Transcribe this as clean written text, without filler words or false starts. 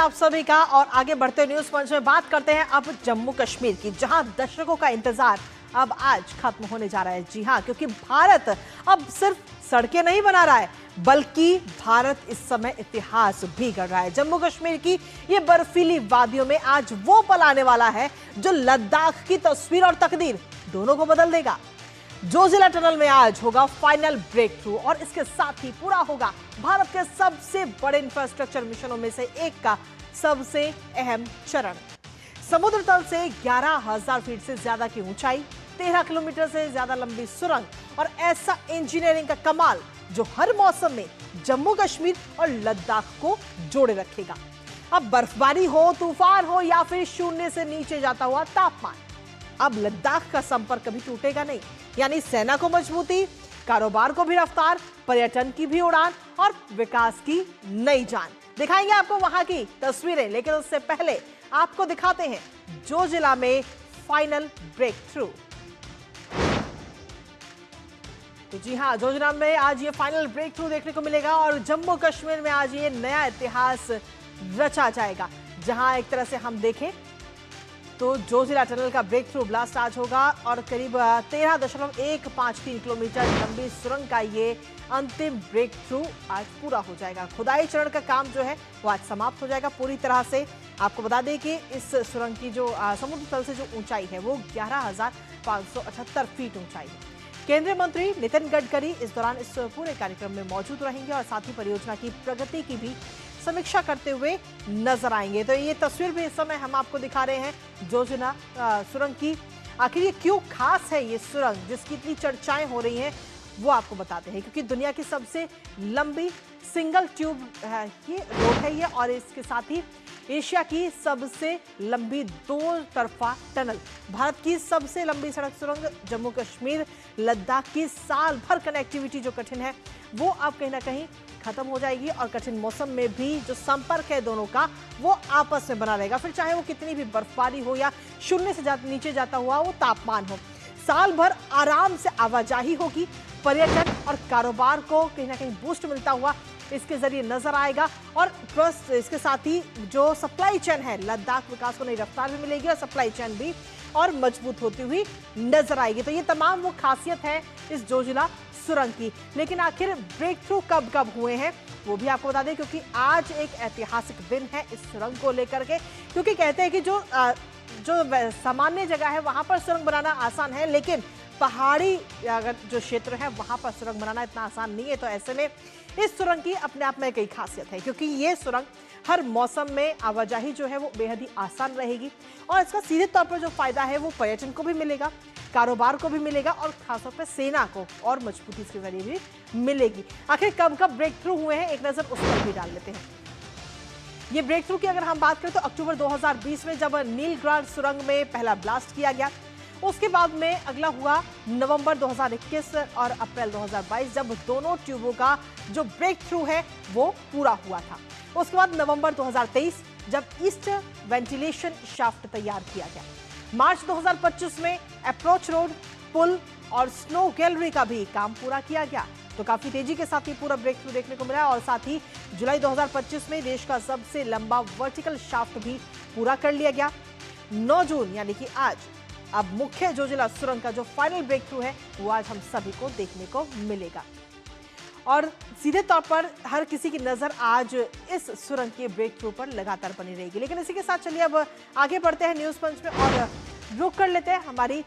आप सभी का। और आगे बढ़ते न्यूज पंच में बात करते हैं अब जम्मू कश्मीर की, जहां दर्शकों का इंतजार अब आज खत्म होने जा रहा है। जी हां, क्योंकि भारत अब सिर्फ सड़कें नहीं बना रहा है, बल्कि भारत इस समय इतिहास भी गढ़ रहा है। जम्मू कश्मीर की ये बर्फीली वादियों में आज वो पल आने वाला है जो लद्दाख की तस्वीर और तकदीर दोनों को बदल देगा। जोजिला टनल में आज होगा फाइनल ब्रेक थ्रू और इसके साथ ही पूरा होगा भारत के सबसे बड़े इंफ्रास्ट्रक्चर मिशनों में से एक का सबसे अहम चरण। समुद्र तल से 11,000 फीट से ज्यादा की ऊंचाई, 13 किलोमीटर से ज्यादा लंबी सुरंग और ऐसा इंजीनियरिंग का कमाल जो हर मौसम में जम्मू कश्मीर और लद्दाख को जोड़े रखेगा। अब बर्फबारी हो, तूफान हो या फिर शून्य से नीचे जाता हुआ तापमान, अब लद्दाख का संपर्क कभी टूटेगा नहीं। यानी सेना को मजबूती, कारोबार को भी रफ्तार, पर्यटन की भी उड़ान और विकास की नई जान। दिखाएंगे आपको वहां की तस्वीरें, लेकिन उससे पहले आपको दिखाते हैं जोजिला में फाइनल ब्रेक थ्रू। तो जी हां, जोजिला में आज ये फाइनल ब्रेक थ्रू देखने को मिलेगा और जम्मू कश्मीर में आज ये नया इतिहास रचा जाएगा। जहां एक तरह से हम देखें तो जोजिला टनल का ब्रेक थ्रू ब्लास्ट आज होगा और करीब 13.153 किलोमीटर लंबी सुरंग का ये अंतिम ब्रेक थ्रू आज पूरा हो जाएगा। खुदाई चरण का काम जो है वो आज समाप्त हो जाएगा पूरी तरह से। आपको बता दें कि इस सुरंग की जो समुद्र तल से जो ऊंचाई है वो 11,578 फीट ऊंचाई है। केंद्रीय मंत्री नितिन गडकरी इस दौरान इस पूरे कार्यक्रम में मौजूद रहेंगे और साथ ही परियोजना की प्रगति की भी समीक्षा करते हुए नजर आएंगे। तो ये तस्वीर भी इस समय हम आपको दिखा रहे हैं जोजिला सुरंग की। आखिर ये क्यों खास है ये सुरंग जिसकी इतनी चर्चाएं हो रही हैं, वो आपको बताते हैं। क्योंकि दुनिया की सबसे लंबी सिंगल ट्यूब ये रोड है ये, और इसके साथ ही एशिया की सबसे लंबी दो तरफा टनल, भारत की सबसे लंबी सड़क सुरंग, जम्मू कश्मीर लद्दाख की साल भर कनेक्टिविटी जो कठिन है वो अब कहीं ना कहीं खत्म हो जाएगी और कठिन मौसम में भी जो संपर्क है दोनों का वो आपस में बना रहेगा। फिर चाहे वो कितनी भी बर्फबारी हो या शून्य से नीचे जाता हुआ वो तापमान हो, साल भर आराम से आवाजाही होगी। पर्यटन और कारोबार को कहीं ना कहीं बूस्ट मिलता हुआ इसके जरिए नजर आएगा और प्लस इसके साथ ही जो सप्लाई चेन है, लद्दाख विकास को नई रफ्तार भी मिलेगी और सप्लाई चेन भी और मजबूत होती हुई नजर आएगी। तो ये तमाम वो खासियत है इस जोजिला सुरंग की। लेकिन आखिर ब्रेक थ्रू कब कब हुए हैं वो भी आपको बता दें, क्योंकि आज एक ऐतिहासिक दिन है इस सुरंग को लेकर के। क्योंकि कहते हैं कि जो सामान्य जगह है वहां पर सुरंग बनाना आसान है, लेकिन पहाड़ी अगर जो क्षेत्र है वहां पर सुरंग बनाना इतना आसान नहीं है। तो ऐसे में इस सुरंग की अपने आप में कई खासियत है, क्योंकि ये सुरंग हर मौसम में आवाजाही जो है वो बेहद ही आसान रहेगी और इसका सीधे तौर पर जो फायदा है वो पर्यटन को भी मिलेगा, कारोबार को भी मिलेगा और खासतौर पर सेना को और मजबूती इसके जरिए भी मिलेगी। आखिर कब कब ब्रेक थ्रू हुए हैं एक नजर उस पर भी डाल लेते हैं। ये ब्रेक थ्रू की अगर हम बात करें तो अक्टूबर 2020 में जब नीलग्रांड सुरंग में पहला ब्लास्ट किया गया, उसके बाद में अगला हुआ नवंबर 2021 और अप्रैल 2022 जब दोनों ट्यूबों का जो ब्रेक थ्रू है वो पूरा हुआ था। उसके बाद नवंबर 2023 जब ईस्ट वेंटिलेशन शाफ्ट तैयार किया गया। मार्च 2025 में अप्रोच रोड, पुल और स्नो गैलरी का भी काम पूरा किया गया। तो काफी तेजी के साथ ही पूरा ब्रेक थ्रू देखने को मिला और साथ ही जुलाई 2025 में देश का सबसे लंबा वर्टिकल शाफ्ट भी पूरा कर लिया गया। 9 जून यानी कि आज अब मुख्य जोजिला सुरंग का जो फाइनल ब्रेक थ्रू है वो आज हम सभी को देखने को मिलेगा और सीधे तौर पर हर किसी की नजर आज इस सुरंग के ब्रेक थ्रू पर लगातार बनी रहेगी। लेकिन इसी के साथ चलिए अब आगे बढ़ते हैं न्यूज पंच में और रुक कर लेते हैं हमारी